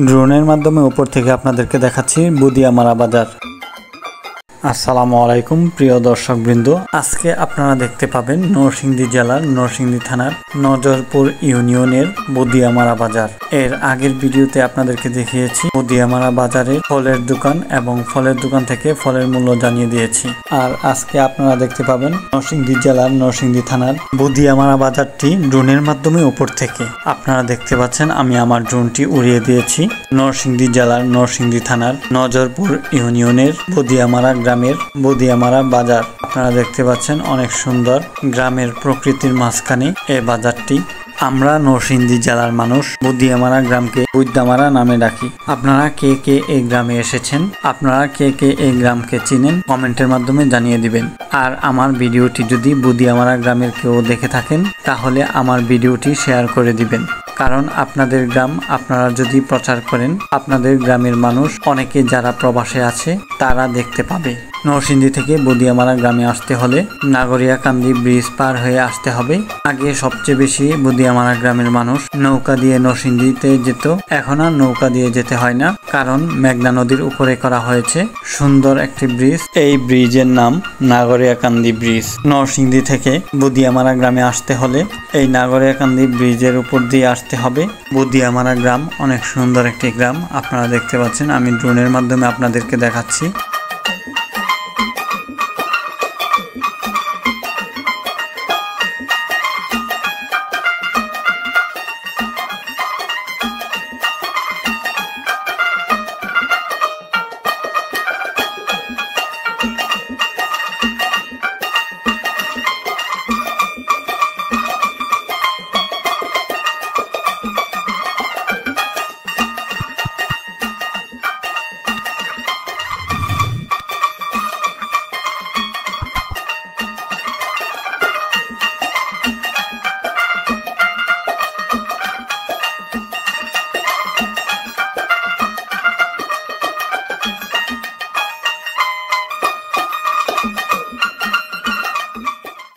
ড্রোনের মাধ্যমে উপর থেকে আপনাদেরকে দেখাচ্ছি বুদিয়ামারা বাজার। আসসালামু আলাইকুম প্রিয় দর্শকবৃন্দ, আজকে আপনারা দেখতে পাবেন নরসিংদী জেলার নরসিংদী থানার নজরপুর ইউনিয়নের বুদিয়ামারা বাজার। এর আগের ভিডিওতে আপনাদেরকে দেখিয়েছি বুদিয়ামারা বাজারে ফলের দোকান এবং ফলের দোকান থেকে ফলের মূল্য জানিয়ে দিয়েছি। আর আজকে আপনারা দেখতে পাবেন নরসিংদী জেলার নরসিংদী থানার বুদিয়ামারা বাজারটি ড্রোনের মাধ্যমে উপর থেকে। আপনারা দেখতে পাচ্ছেন আমি আমার ড্রোনটি উড়িয়ে দিয়েছি নরসিংদী জেলার নরসিংদী থানার নজরপুর ইউনিয়নের বুদিয়ামারা গ্রামের বুদিয়ামারা বাজার। আপনারা দেখতে পাচ্ছেন অনেক সুন্দর গ্রামের প্রকৃতির মাঝখানে এই বাজারটি। আমরা নরসিংদী জেলার মানুষ বুদিয়ামারা গ্রামকে বুদ্দামারা নামে ডাকি। আপনারা কে কে এই গ্রামে এসেছেন, আপনারা কে কে এই গ্রামকে চিনেন কমেন্টের মাধ্যমে জানিয়ে দিবেন। আর আমার ভিডিওটি যদি বুদিয়ামারা গ্রামের কেউ দেখে থাকেন তাহলে আমার ভিডিওটি শেয়ার করে দিবেন, কারণ আপনাদের গ্রাম আপনারা যদি প্রচার করেন আপনাদের গ্রামের মানুষ অনেকে যারা প্রবাসে আছে তারা দেখতে পাবে। নরসিংদী থেকে বুদিয়ামারা গ্রামে আসতে হলে নাগরিয়াকান্দি ব্রিজ পার হয়ে আসতে হবে। আগে সবচেয়ে বেশি বুদিয়ামারা গ্রামের মানুষ নৌকা দিয়ে নরসিংদীতে যেত, এখন আর নৌকা দিয়ে যেতে হয় না, কারণ মেঘনা নদীর উপরে করা হয়েছে সুন্দর একটি ব্রিজ। এই ব্রিজের নাম নাগরিয়াকান্দি ব্রিজ। নরসিংদী থেকে বুদিয়ামারা গ্রামে আসতে হলে এই নাগরিয়াকান্দি ব্রিজের উপর দিয়ে আসতে হবে। বুদিয়ামারা গ্রাম অনেক সুন্দর একটি গ্রাম, আপনারা দেখতে পাচ্ছেন আমি ড্রোনের মাধ্যমে আপনাদেরকে দেখাচ্ছি।